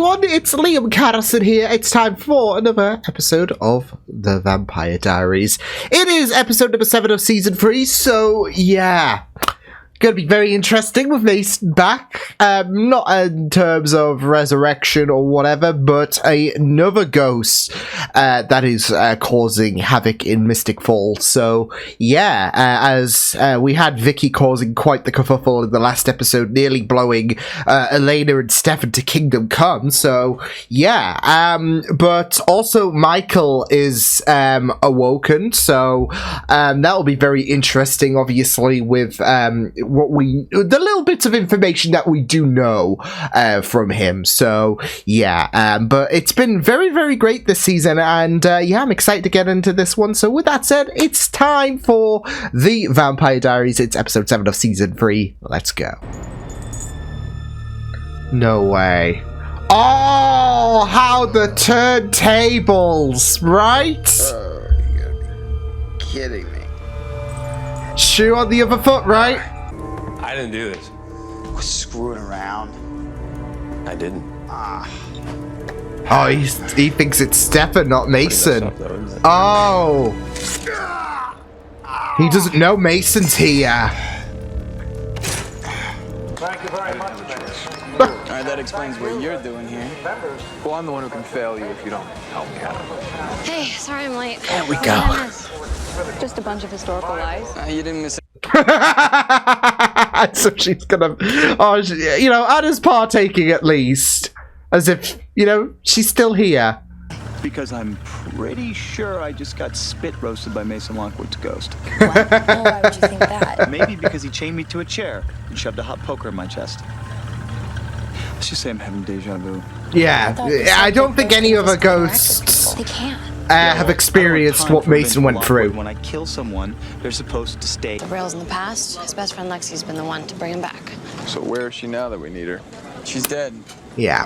everyone, it's Liam Carrison here. It's time for another episode of The Vampire Diaries. It is episode number 7 of season 3, so yeah. Gonna be very interesting with Mason back. Not in terms of resurrection or whatever, but another ghost that is causing havoc in Mystic Falls. So yeah, as we had Vicky causing quite the kerfuffle in the last episode, nearly blowing Elena and Stefan to Kingdom Come. So yeah, but also Michael is awoken, so that will be very interesting, obviously, with the little bits of information that we do know from him. So yeah, but it's been very, very great this season, and yeah, I'm excited to get into this one. So with that said, it's time for The Vampire Diaries. It's episode 7 of season 3. Let's go. No way. Oh, how the turntables, right? Oh, you're kidding me. Shoe on the other foot, right? I didn't do this. We're screwing around. I didn't. Oh, he thinks it's Stefan, not Mason. Oh. He doesn't know Mason's here. Thank you very much, Alright, that explains what you're doing here. Well, I'm the one who can fail you if you don't help me out. Hey, sorry I'm late. There we go. Just a bunch of historical lies. You didn't miss it. So she's gonna, you know, Anna's partaking at least, as if, you know, she's still here. Because I'm pretty sure I just got spit roasted by Mason Lockwood's ghost. What? Oh, why would you think that? Maybe because he chained me to a chair and shoved a hot poker in my chest. Let's just say I'm having deja vu. Yeah, I don't think any other ghosts They can't. have experienced what Mason went through. When I kill someone, they're supposed to stay. The rails in the past, his best friend Lexi's been the one to bring him back. So where is she now that we need her? She's dead. Yeah,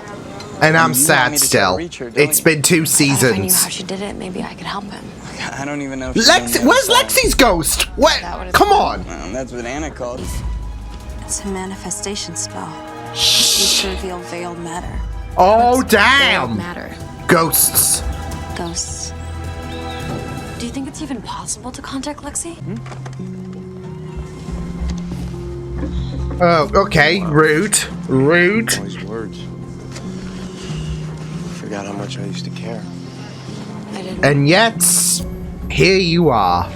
and I'm You want sad me to still. reach her, don't It's you? been 2 If I knew seasons. how she did it, maybe I could help him. I don't even know if she's on the Lexi, other where's side. Lexi's ghost? What? That would've Come been- on. Well, that's what Anna called it. It's a manifestation spell. Used to reveal veiled matter. Oh Veiled damn! matter. Ghosts. Ghosts. Do you think it's even possible to contact Lexi? Oh, okay. Rude. Rude. All these words. Forgot how much I used to care. I didn't. And yet, here you are.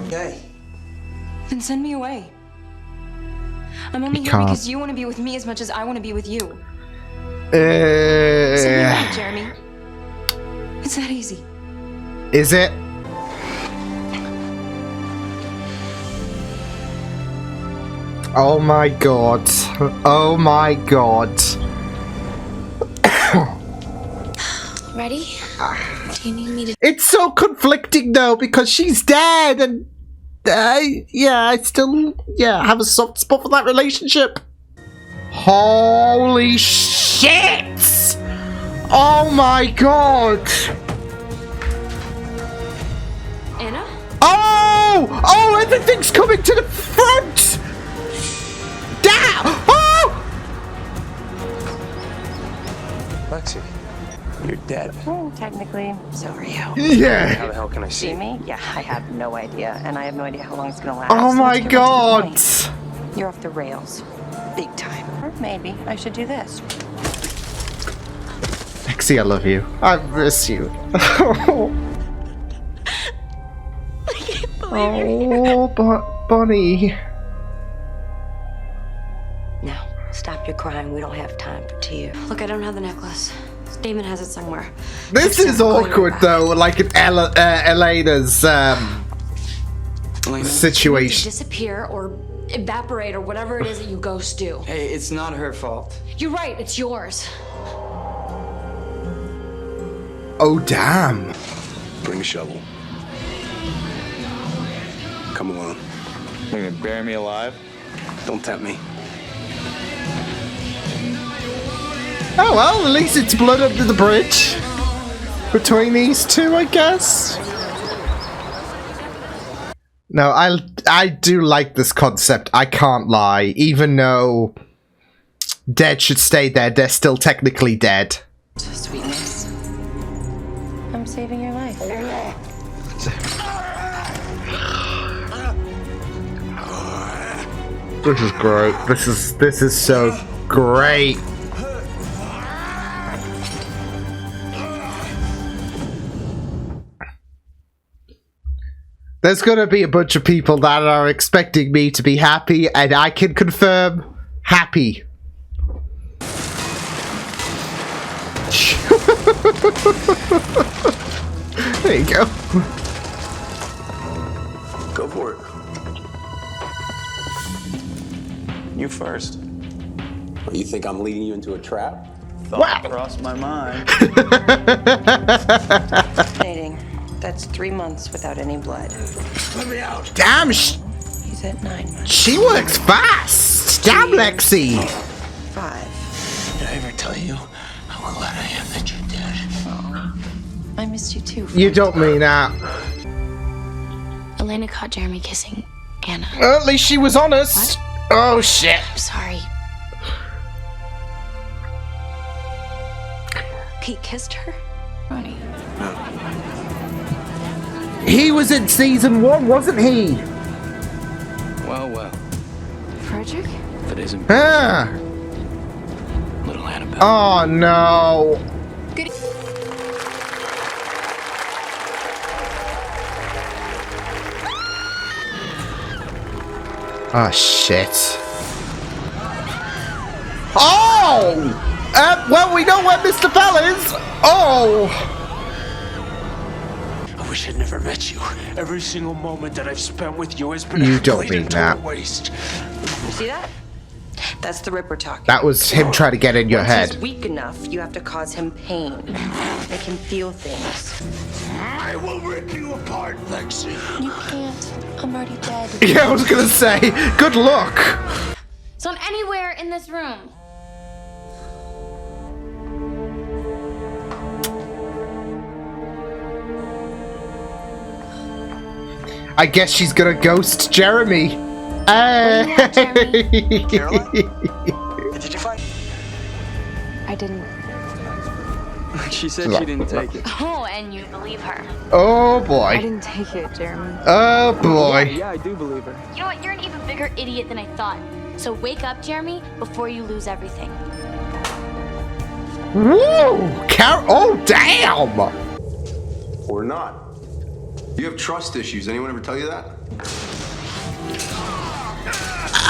Okay. Then send me away. I'm only here can't. because you want to be with me as much as I want to be with you. Send me away, Jeremy. It's that easy. Is it? Oh my god. Oh my god. Ready? Do you need me to? It's so conflicting though, because she's dead and yeah, I still have a soft spot for that relationship. Holy shit! Oh my god! Anna? Oh! Oh, everything's coming to the front! Damn! Oh! Lexi, you're dead. Technically, so are you. How Yeah! the hell can I see? See me? Yeah, I have no idea. And I have no idea how long it's gonna last. Oh So my let's get right to the god! point. You're off the rails. Big time. Or maybe I should do this. Lexi, I love you. I miss you. Oh, Bonnie. Now, stop your crying. We don't have time for tears. Look, I don't have the necklace. Damon has it somewhere. This Next is time, I'll call you awkward back. though, like in Elena's Elena? situation. Disappear or evaporate or whatever it is that you ghosts do. Hey, it's not her fault. You're right, it's yours. Oh damn. Bring a shovel. Come along. You're gonna bury me alive? Don't tempt me. Oh well, at least it's blood under the bridge between these two, I guess. No, I do like this concept, I can't lie. Even though dead should stay dead, they're still technically dead. Sweetness. I'm saving your life. This is great. This is so great. There's gonna be a bunch of people that are expecting me to be happy, and I can confirm, happy. There you go. Go for it. You first. What, you think I'm leading you into a trap? Thought crossed my mind. Dating. That's 3 months without any blood. Let me out. Damn, He's at 9 months. she works fast. Damn, Lexi. 5. Did I ever tell you how glad I am that you're dead? I missed you too. You don't mean that. Elena caught Jeremy kissing Anna. Well, at least she was honest. Oh shit. I'm sorry. Pete kissed her? Ronnie. He was in season 1, wasn't he? Well. Frederick? If it isn't Ah. little Annabelle. Oh no. Oh shit. Oh! Well, we know where Mr. Fell is. Oh! I wish I'd never met you. Every single moment that I've spent with you has been You a don't complete mean and total that. waste. You see that? That's the Ripper talking. That was him trying to get in your Once head. he's weak enough, you have to cause him pain. Make him feel things. I will rip you apart, Lexi. You can't. I'm already dead. Yeah, I was gonna say, good luck. So I'm anywhere in this room. I guess she's gonna ghost Jeremy. Jeremy? Caroline? Did you find? I didn't. She said she didn't take it. Oh, and you believe her. Oh I boy. didn't take it, Jeremy. Oh boy. Yeah, I do believe her. You know what? You're an even bigger idiot than I thought. So wake up, Jeremy, before you lose everything. Woo! Oh damn! Or not? You have trust issues. Anyone ever tell you that?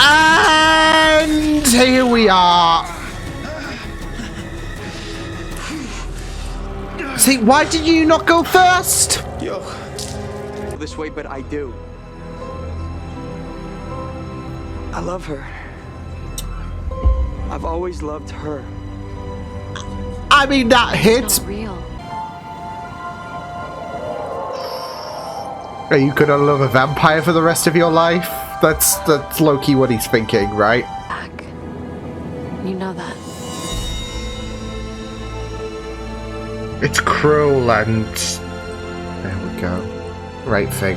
And here we are. See, why did you not go first? Yo. This way, but I do. I love her. I've always loved her. I mean, that hits. Not real. Are you gonna love a vampire for the rest of your life? That's low-key what he's thinking, right? Back. You know that. It's cruel and... There we go. Right thing.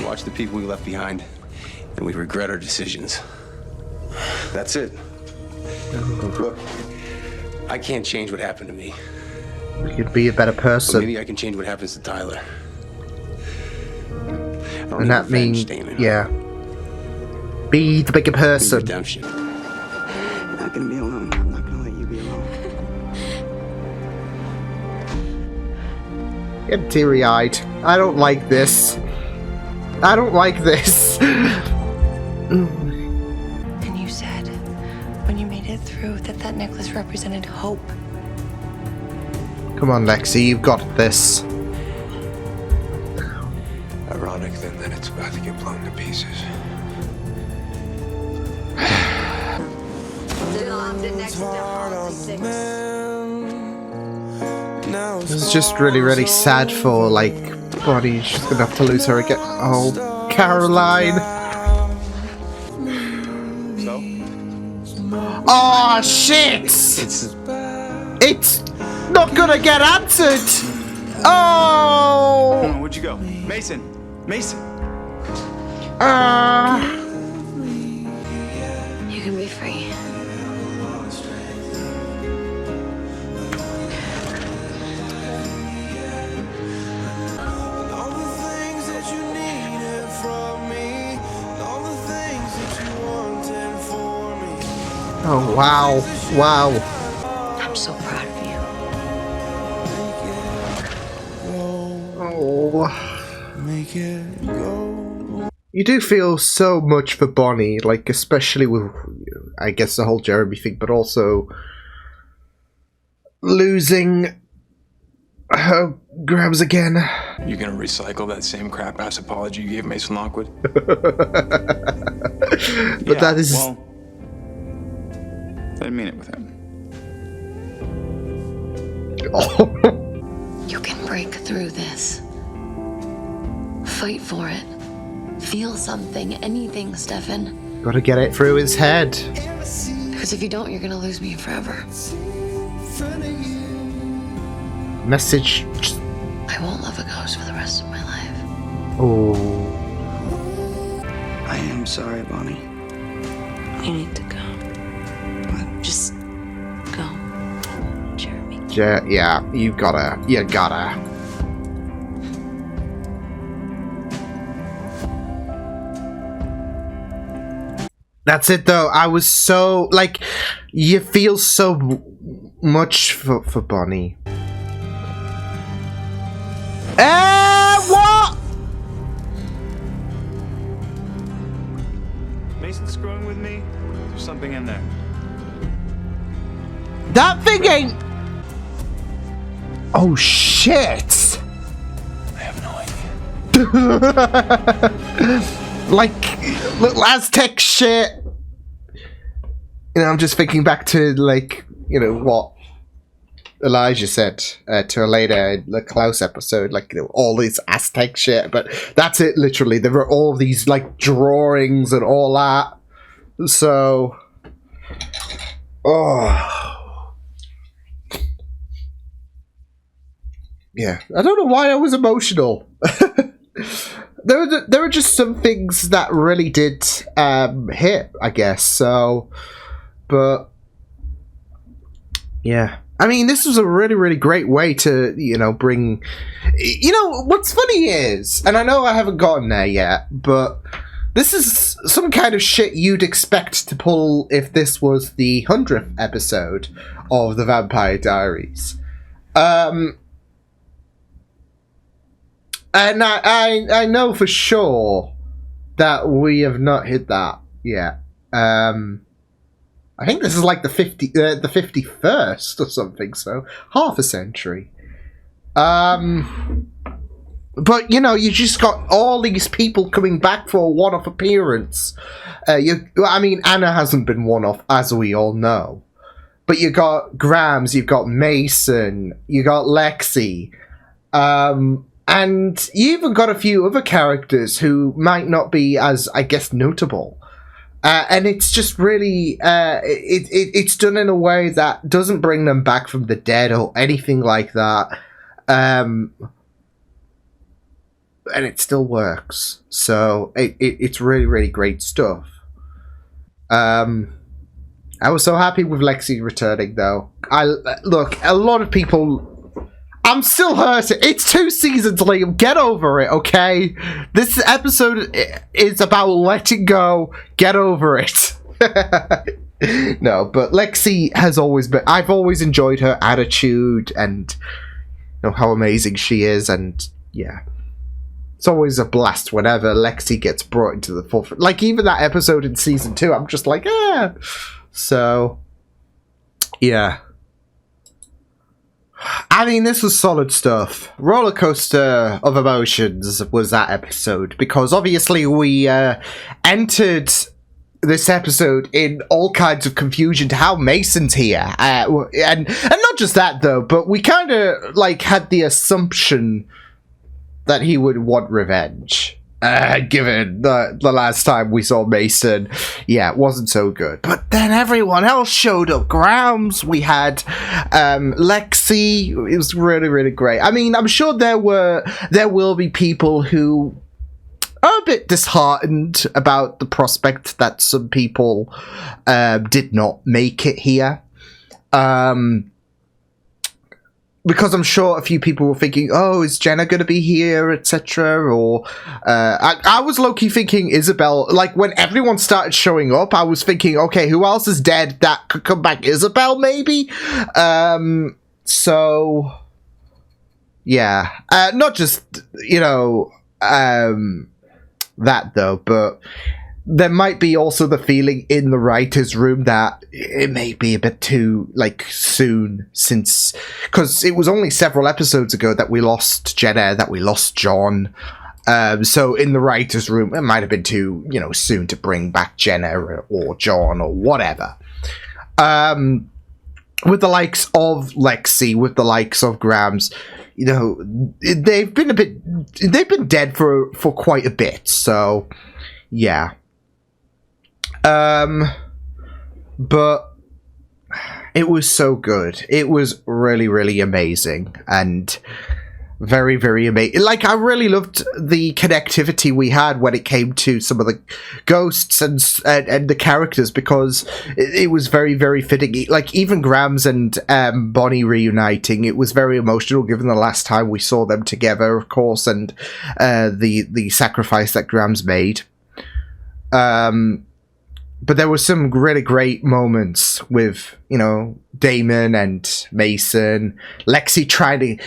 We watch the people we left behind, and we regret our decisions. That's it. Look, I can't change what happened to me. You could be a better But person. maybe I can change what happens to Tyler. And that means, yeah. Be the bigger person. Redemption. I'm not gonna be alone. I'm not gonna let you be alone. Get teary-eyed. I don't like this. I don't like this. And you said, when you made it through, that necklace represented hope. Come on, Lexi, you've got this. Ironic then that it's about to get blown to pieces. This is just really, really sad for, like, Bonnie. She's gonna have to lose her again. Oh, Caroline. So? Oh, shit! It's not gonna get answered! Oh! Uh, Where'd you go? Mason! Mason! You can be free. Wow. Wow. I'm so proud of you. Oh. You do feel so much for Bonnie, like, especially with, I guess, the whole Jeremy thing, but also losing her grabs again. You gonna recycle that same crap ass apology you gave Mason Lockwood? But that is... Well, I didn't mean it with him. You can break through this. Fight for it. Feel something, anything, Stefan. Gotta get it through his head. Because if you don't, you're gonna lose me forever. Message. I won't love a ghost for the rest of my life. Oh. I am sorry, Bonnie. You need to go. Just go, Jeremy. Yeah, you gotta. That's it, though. I was so, like, you feel so much for Bonnie. What? Mason screwing with me? There's something in there. That thing ain't... Oh, shit. I have no idea. Like, little Aztec shit. You know, I'm just thinking back to, like, you know, what Elijah said to her later in the Klaus episode, like, you know, all this Aztec shit, but that's it, literally. There were all these, like, drawings and all that. So... Oh... Yeah, I don't know why I was emotional. There were just some things that really did hit, I guess. So, but yeah, I mean, this was a really, really great way to, you know, bring. You know, what's funny is, and I know I haven't gotten there yet, but this is some kind of shit you'd expect to pull if this was the 100th episode of the Vampire Diaries. And I know for sure that we have not hit that yet. I think this is like the 51st or something, so half a century. But, you know, you just got all these people coming back for a one-off appearance. I mean, Anna hasn't been one-off, as we all know. But you got Grams, you've got Mason, you got Lexi, and you even got a few other characters who might not be as, I guess, notable. And it's just really, it's done in a way that doesn't bring them back from the dead or anything like that. And it still works. So it's really, really great stuff. I was so happy with Lexi returning, though. Look, a lot of people... I'm still hurt. It's 2 seasons, Liam. Get over it, okay? This episode is about letting go. Get over it. No, but Lexi has always been... I've always enjoyed her attitude and, you know, how amazing she is, and yeah. It's always a blast whenever Lexi gets brought into the forefront. Like, even that episode in season 2, I'm just like, ah. So, yeah. I mean, this was solid stuff. Roller coaster of emotions was that episode, because obviously we entered this episode in all kinds of confusion to how Mason's here. And not just that, though, but we kind of, like, had the assumption that he would want revenge. Given the last time we saw Mason, yeah, it wasn't so good. But then everyone else showed up. Grams, we had Lexi. It was really, really great. I mean, I'm sure there will be people who are a bit disheartened about the prospect that some people did not make it here. because I'm sure a few people were thinking, oh, is Jenna going to be here, etc. Or I was low-key thinking Isabel, like when everyone started showing up, I was thinking, okay, who else is dead that could come back? Isabel, maybe? So, yeah. Not just, that though, but there might be also the feeling in the writer's room that it may be a bit too, soon, since... Because it was only several episodes ago that we lost Jenna, that we lost John. So in the writer's room, it might have been too, soon to bring back Jenna or John or whatever. With the likes of Lexi, with the likes of Grams, they've been dead for quite a bit, so, yeah. But it was so good. It was really, really amazing, and very, very amazing. I really loved the connectivity we had when it came to some of the ghosts and the characters, because it was very, very fitting. Even Grams and Bonnie reuniting, it was very emotional, given the last time we saw them together, of course, and the sacrifice that Grams made. But there were some really great moments with, Damon and Mason, Lexi trying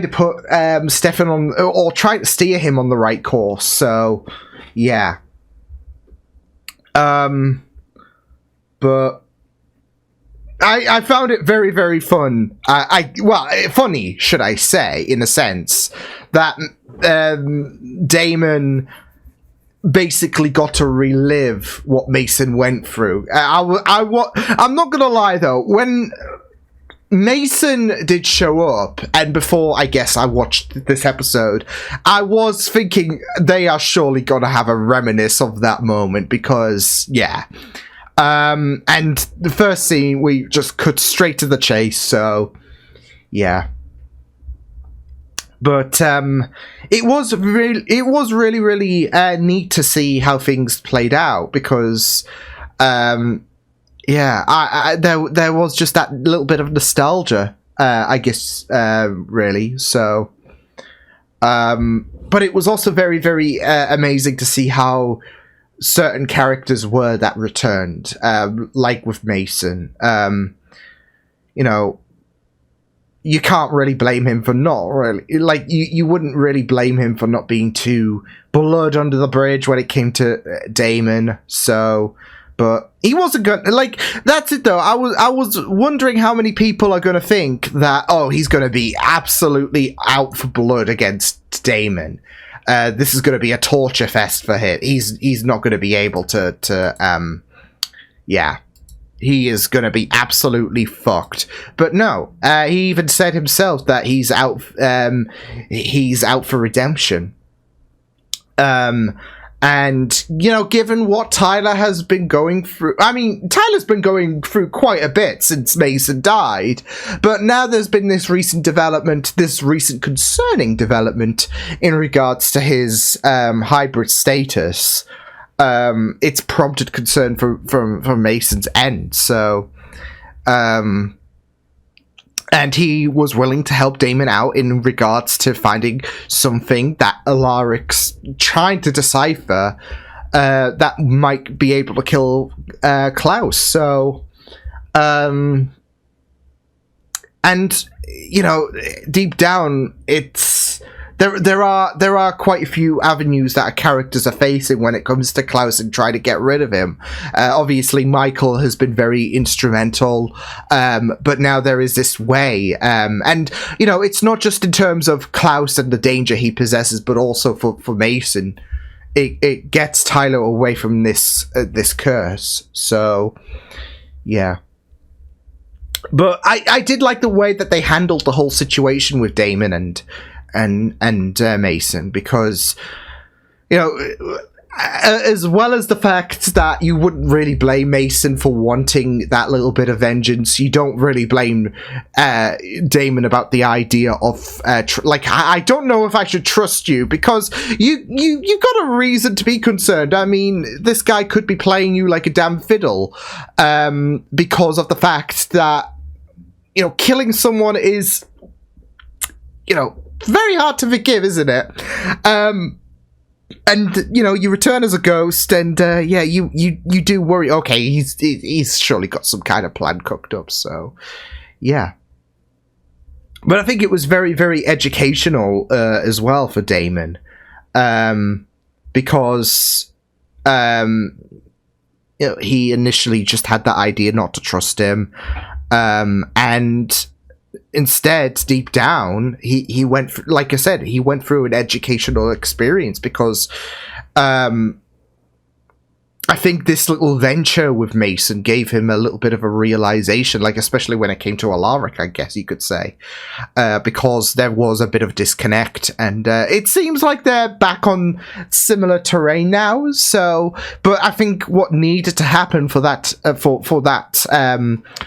to put Stefan on, or trying to steer him on the right course. So, yeah. But I found it very, very fun. Funny, should I say, in a sense that Damon basically got to relive what Mason went through. I'm not gonna lie though, when Mason did show up, and before I guess I watched this episode, I was thinking they are surely gonna have a reminisce of that moment, because yeah. And the first scene, we just cut straight to the chase, so yeah. But it was really, really neat to see how things played out, because there was just that little bit of nostalgia, I guess, really. So, but it was also very, very amazing to see how certain characters were that returned, like with Mason. You can't really blame him for not really, you wouldn't really blame him for not being too blood under the bridge when it came to Damon. So, but he wasn't going that's it though. I was wondering how many people are going to think that, oh, he's going to be absolutely out for blood against Damon. This is going to be a torture fest for him. He's not going to be able to yeah. He is going to be absolutely fucked. But no, he even said himself that he's out for redemption. And, given what Tyler has been going through... I mean, Tyler's been going through quite a bit since Mason died. But now there's been this recent concerning development in regards to his hybrid status. It's prompted concern from Mason's end, so and he was willing to help Damon out in regards to finding something that Alaric's trying to decipher that might be able to kill Klaus. So and deep down it's There are quite a few avenues that our characters are facing when it comes to Klaus and trying to get rid of him. Obviously, Michael has been very instrumental, but now there is this way. And, it's not just in terms of Klaus and the danger he possesses, but also for Mason. It gets Tyler away from this curse. So, yeah. But I did like the way that they handled the whole situation with Damon and Mason, because as well as the fact that you wouldn't really blame Mason for wanting that little bit of vengeance, you don't really blame Damon about the idea of I don't know if I should trust you, because you got a reason to be concerned. I mean, this guy could be playing you like a damn fiddle, because of the fact that killing someone is very hard to forgive, isn't it? And you return as a ghost, and you do worry. Okay, he's surely got some kind of plan cooked up. So, yeah. But I think it was very, very educational as well for Damon, because he initially just had that idea not to trust him, and instead, deep down, he went, like I said, he went through an educational experience because I think this little venture with Mason gave him a little bit of a realization, like especially when it came to Alaric, I guess you could say, because there was a bit of disconnect, and it seems like they're back on similar terrain now. So, but I think what needed to happen for that for that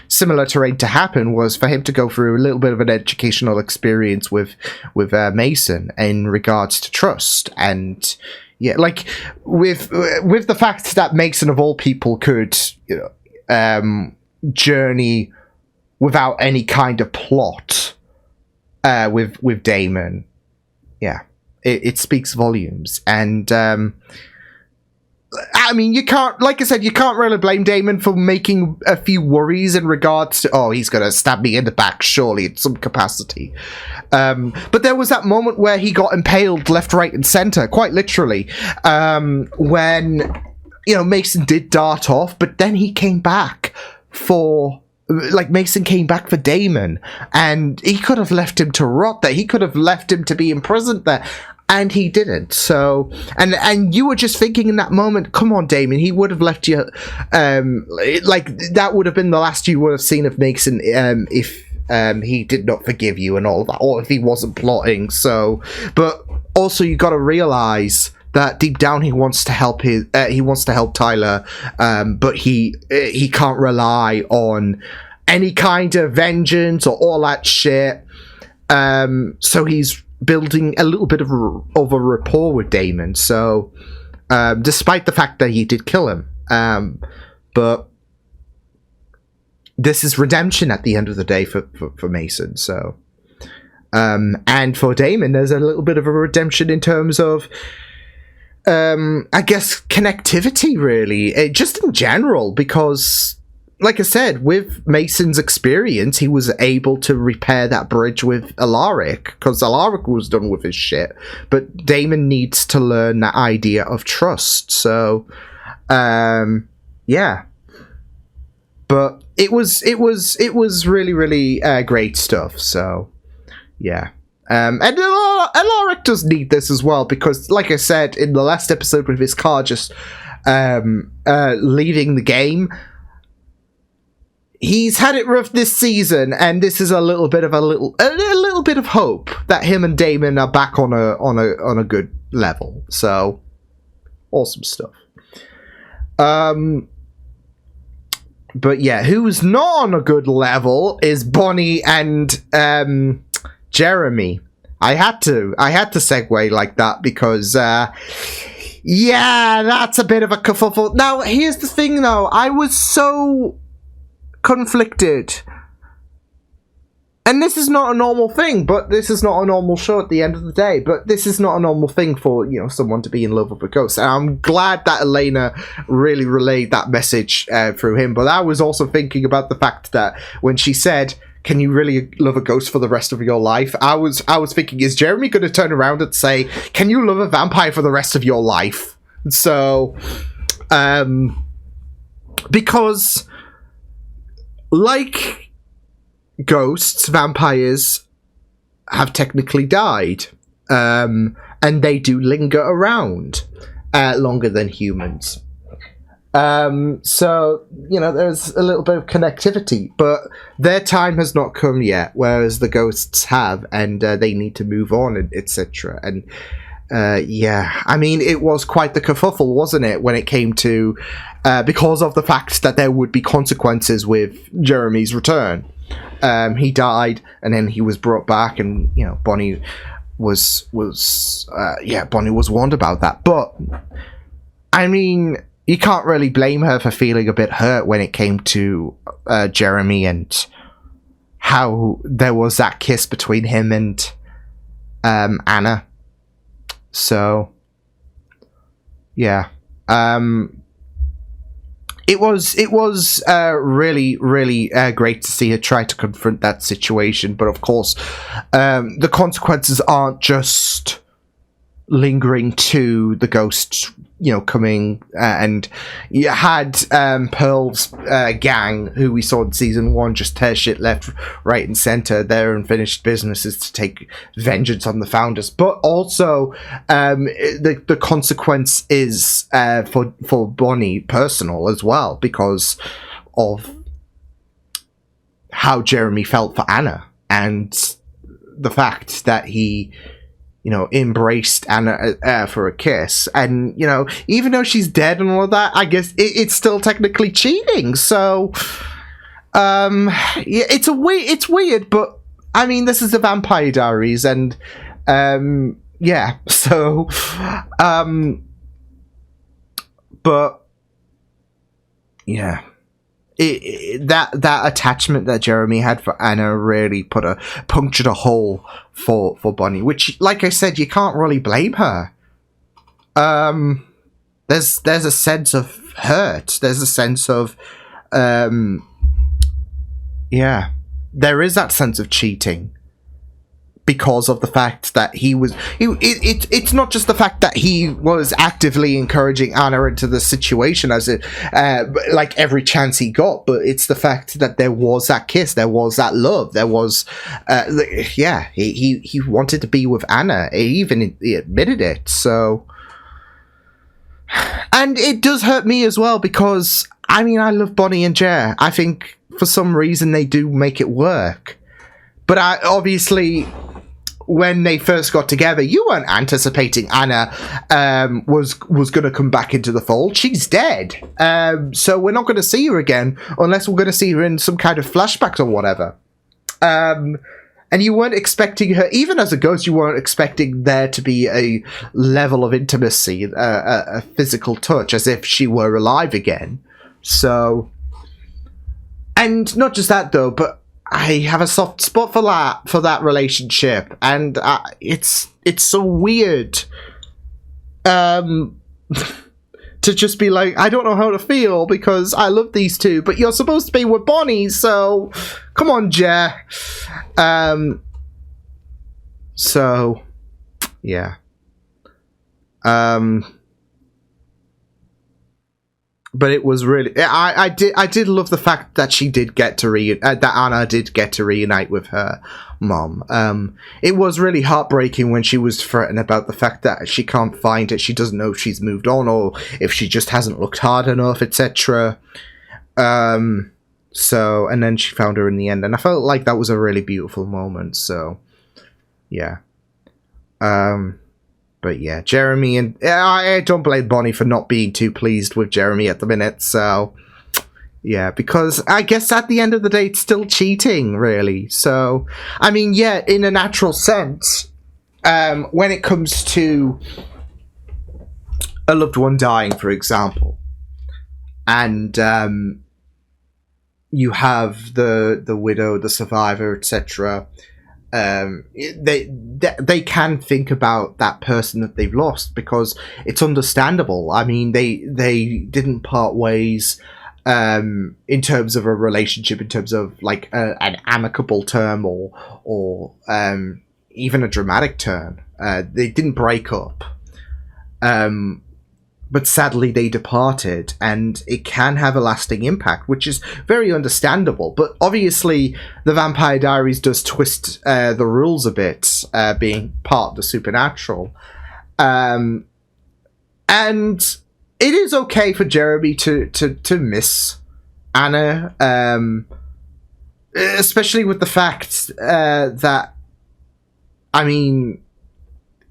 similar terrain to happen was for him to go through a little bit of an educational experience with Mason in regards to trust. And yeah, like with the fact that Mason of all people could journey without any kind of plot with Damon, yeah, it speaks volumes. And I mean, you can't, like I said, you can't really blame Damon for making a few worries in regards to, oh, he's going to stab me in the back, surely, in some capacity. But there was that moment where he got impaled left, right, and center, quite literally, when, Mason did dart off, but then he came back Mason came back for Damon, and he could have left him to rot there. He could have left him to be imprisoned there. And he didn't. So, and you were just thinking in that moment, come on, Damon, he would have left you, that would have been the last you would have seen of Mason, if he did not forgive you and all of that, or if he wasn't plotting. So, but also you got to realize that deep down he wants to help Tyler, but he can't rely on any kind of vengeance or all that shit. So he's building a little bit of a rapport with Damon. So, despite the fact that he did kill him, but this is redemption at the end of the day for Mason. So, and for Damon, there's a little bit of a redemption in terms of, I guess, connectivity, really, just in general, because, like I said, with Mason's experience, he was able to repair that bridge with Alaric, because Alaric was done with his shit. But Damon needs to learn that idea of trust. So, yeah. But it was really, really great stuff. So, yeah. And Alaric does need this as well, because, like I said in the last episode with his car just leaving the game, he's had it rough this season, and this is a little bit of hope that him and Damon are back on a good level. So, awesome stuff. But yeah, who's not on a good level is Bonnie and Jeremy. I had to segue like that because yeah, that's a bit of a kerfuffle. Now, here's the thing though, I was so conflicted, and this is not a normal thing, but this is not a normal show at the end of the day, but this is not a normal thing for someone to be in love with a ghost, and I'm glad that Elena really relayed that message through him. But I was also thinking about the fact that when she said, can you really love a ghost for the rest of your life, I was thinking, is Jeremy going to turn around and say, can you love a vampire for the rest of your life? So because like ghosts, vampires have technically died, and they do linger around longer than humans. So, there's a little bit of connectivity, but their time has not come yet, whereas the ghosts have, and they need to move on, etc. And yeah, I mean, it was quite the kerfuffle, wasn't it, when it came to, because of the fact that there would be consequences with Jeremy's return. He died, and then he was brought back, and, Bonnie was warned about that. But, I mean, you can't really blame her for feeling a bit hurt when it came to Jeremy and how there was that kiss between him and Anna. So, yeah. It was really, really great to see her try to confront that situation, but of course, the consequences aren't just lingering to the ghost, coming, and you had Pearl's gang, who we saw in season 1, just tear shit left, right, and center. Their unfinished business is to take vengeance on the founders, but also the consequence is for Bonnie personal as well, because of how Jeremy felt for Anna and the fact that he embraced Anna for a kiss, and even though she's dead and all of that, I guess it's still technically cheating. So, yeah, it's weird, but I mean, this is the Vampire Diaries, and yeah, so, but yeah. That attachment that Jeremy had for Anna really punctured a hole for Bonnie, which, like I said, you can't really blame her. There's a sense of hurt. There's a sense of yeah, there is that sense of cheating because of the fact that it's not just the fact that he was actively encouraging Anna into the situation as like every chance he got, but it's the fact that there was that kiss, there was that love, there was yeah, he wanted to be with Anna. He admitted it. So, and it does hurt me as well, because I mean, I love Bonnie and Jer. I think for some reason they do make it work, but obviously, when they first got together, you weren't anticipating Anna was going to come back into the fold. She's dead. So we're not going to see her again unless we're going to see her in some kind of flashbacks or whatever. And you weren't expecting her, even as a ghost, you weren't expecting there to be a level of intimacy, a physical touch, as if she were alive again. So, and not just that though, but I have a soft spot for that relationship, and it's so weird to just be like, I don't know how to feel because I love these two, but you're supposed to be with Bonnie, so come on, Jer. So yeah. But it was really, I did love the fact that she did get to that Anna did get to reunite with her mom. It was really heartbreaking when she was threatened about the fact that she can't find it. She doesn't know if she's moved on or if she just hasn't looked hard enough, etc. So, and then she found her in the end, and I felt like that was a really beautiful moment. So, yeah. But yeah, Jeremy, and I don't blame Bonnie for not being too pleased with Jeremy at the minute, so yeah, because I guess at the end of the day, it's still cheating, really. So, I mean, yeah, in a natural sense, when it comes to a loved one dying, for example, and you have the widow, the survivor, etc., they can think about that person that they've lost, because it's understandable. I mean, they didn't part ways in terms of a relationship, in terms of like an amicable term or even a dramatic turn. They didn't break up, but sadly they departed, and it can have a lasting impact, which is very understandable. But obviously the Vampire Diaries does twist the rules a bit, being part of the supernatural. And it is okay for Jeremy to miss Anna, especially with the fact that, I mean,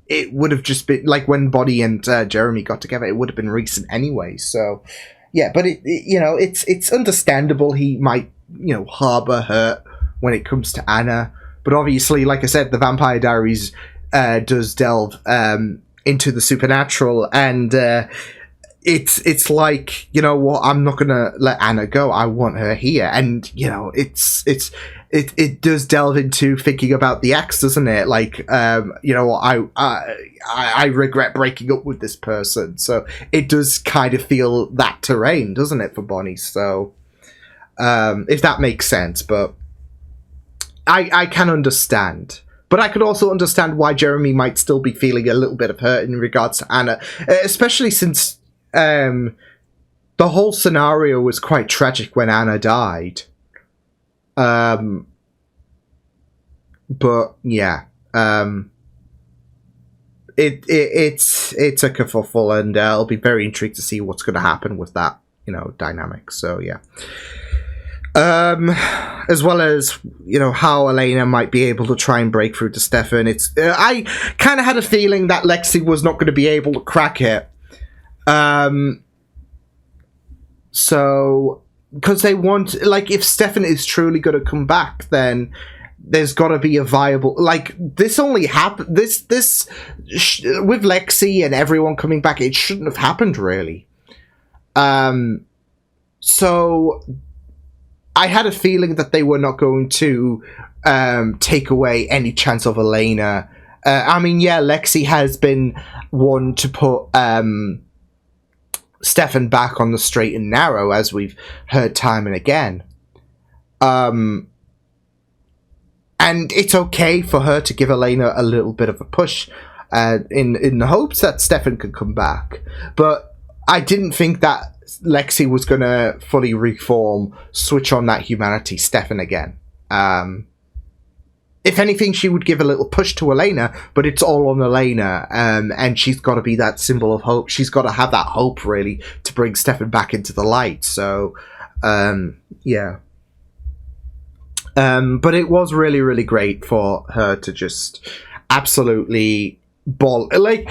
it would have just been like when Bonnie and Jeremy got together, it would have been recent anyway. So yeah, but it's understandable he might harbor hurt when it comes to Anna. But obviously, like I said, the Vampire Diaries does delve into the supernatural, and it's like, you know what, I'm not gonna let Anna go. I want her here. And, you know, it does delve into thinking about the ex, doesn't it? Like, you know, I regret breaking up with this person. So it does kind of feel that terrain, doesn't it, for Bonnie? So, if that makes sense, but I can understand. But I could also understand why Jeremy might still be feeling a little bit of hurt in regards to Anna, especially since the whole scenario was quite tragic when Anna died. But yeah, it's a kerfuffle, and I'll be very intrigued to see what's going to happen with that, you know, dynamic. So yeah. As well as, you know, how Elena might be able to try and break through to Stefan. It's I kind of had a feeling that Lexi was not going to be able to crack it. So, because they want, like, if Stefan is truly going to come back, then there's got to be a viable, like, this only happened, with Lexi and everyone coming back, it shouldn't have happened, really. So I had a feeling that they were not going to take away any chance of Elena. I mean, yeah, Lexi has been one to put Stefan back on the straight and narrow, as we've heard time and again. And it's okay for her to give Elena a little bit of a push in the hopes that Stefan could come back. But I didn't think that Lexi was going to fully reform, switch on that humanity Stefan again. If anything, she would give a little push to Elena, but it's all on Elena, and she's got to be that symbol of hope. She's got to have that hope, really, to bring Stefan back into the light. So, yeah. But it was really, really great for her to just absolutely like,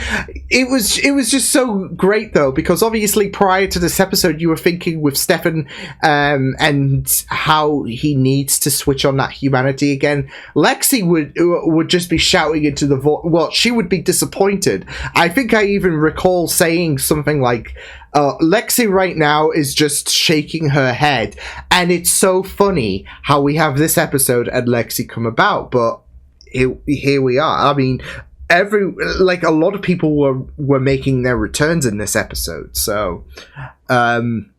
it was just so great, though, because obviously prior to this episode you were thinking with Stefan and how he needs to switch on that humanity again. Lexi would just be shouting into the void. Well, she would be disappointed. I think I even recall saying something like, Lexi right now is just shaking her head, and it's so funny how we have this episode and Lexi come about, but here we are. I mean, a lot of people were making their returns in this episode, so and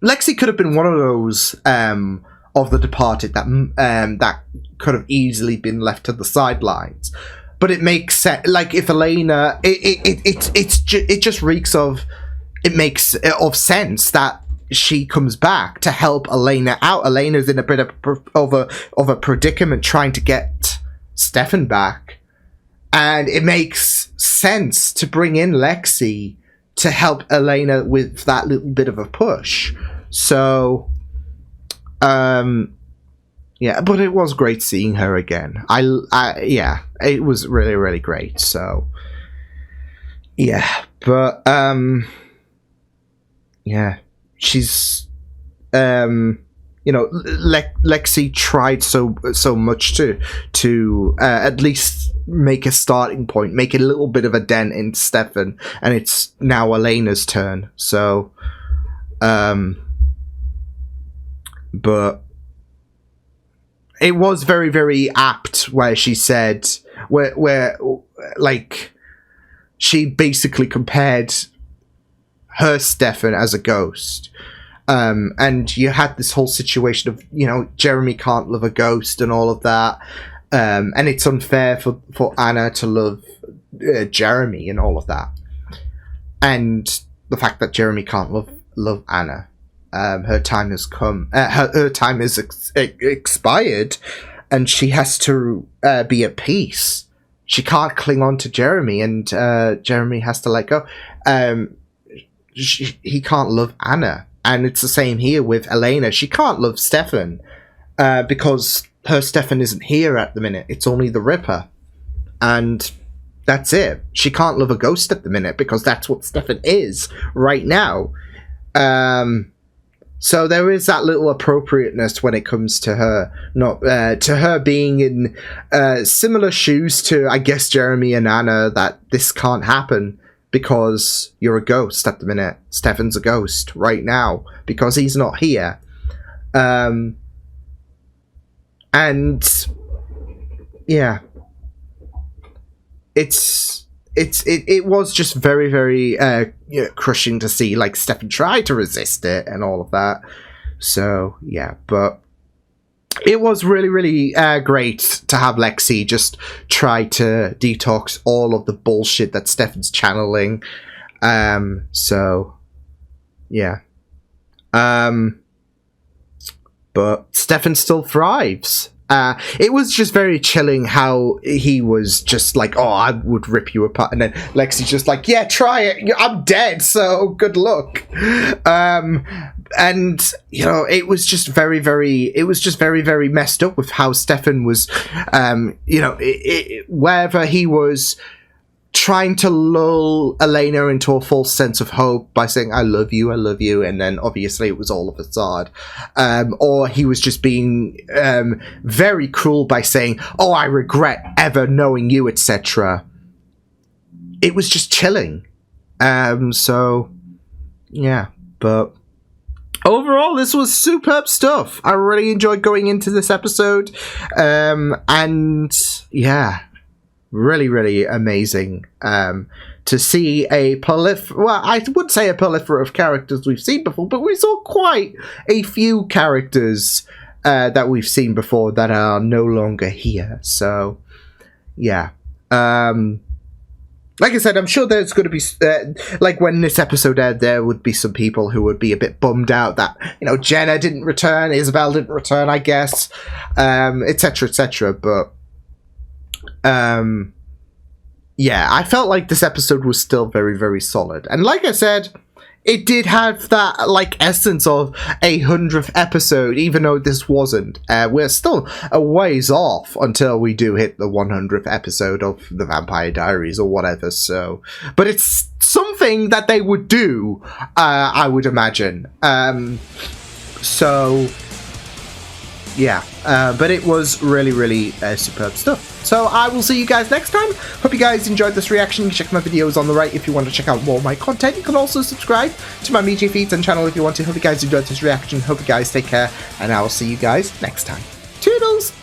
Lexi could have been one of those of the departed that could have easily been left to the sidelines. But it makes sense. Like, if Elena, it just reeks of, it makes of sense that she comes back to help Elena out. Elena's in a bit of a predicament trying to get Stefan back, and it makes sense to bring in Lexi to help Elena with that little bit of a push. So, yeah, but it was great seeing her again. Yeah, it was really, really great. So, yeah, but yeah, she's you know, Lexi tried so much to at least make a starting point, make a little bit of a dent in Stefan, and it's now Elena's turn. So, but it was very, very apt where she said, where like, she basically compared her Stefan as a ghost. And you had this whole situation of, you know, Jeremy can't love a ghost and all of that. And it's unfair for Anna to love Jeremy and all of that. And the fact that Jeremy can't love Anna. Her time has come. Her time is expired, and she has to be at peace. She can't cling on to Jeremy, and Jeremy has to let go. He can't love Anna. And it's the same here with Elena. She can't love Stefan because her Stefan isn't here at the minute. It's only the Ripper. And that's it. She can't love a ghost at the minute because that's what Stefan is right now. So there is that little appropriateness when it comes to her, not to her being in similar shoes to, I guess, Jeremy and Anna, that this can't happen. because you're a ghost at the minute. Stefan's a ghost right now because he's not here. And yeah, it was just very, very crushing to see like Stefan try to resist it and all of that. So yeah, but it was really, really great to have Lexi just try to detox all of the bullshit that Stefan's channeling. So yeah. But Stefan still thrives. It was just very chilling how he was just like, oh, I would rip you apart. And then Lexi's just like, yeah, try it. I'm dead, so good luck. And, you know, it was just very, very messed up with how Stefan was, you know, wherever he was trying to lull Elena into a false sense of hope by saying, I love you, and then obviously it was all a facade. Or he was just being very cruel by saying, oh, I regret ever knowing you, etc. It was just chilling. So, yeah, but overall, this was superb stuff. I really enjoyed going into this episode. And, yeah, really, really amazing to see a well, I would say a plethora of characters we've seen before, but we saw quite a few characters that we've seen before that are no longer here. So, yeah. Like I said, I'm sure there's going to be, like when this episode aired, there would be some people who would be a bit bummed out that, you know, Jenna didn't return, Isabel didn't return, I guess, etc., etc., but yeah, I felt like this episode was still very, very solid. And like I said, it did have that, like, essence of a 100th episode, even though this wasn't. We're still a ways off until we do hit the 100th episode of The Vampire Diaries or whatever, so... But it's something that they would do, I would imagine. So... yeah, but it was really, really superb stuff. So I will see you guys next time. Hope you guys enjoyed this reaction. You can check my videos on the right if you want to check out more of my content. You can also subscribe to my media feeds and channel if you want to. Hope you guys enjoyed this reaction. Hope you guys take care, and I will see you guys next time. Toodles!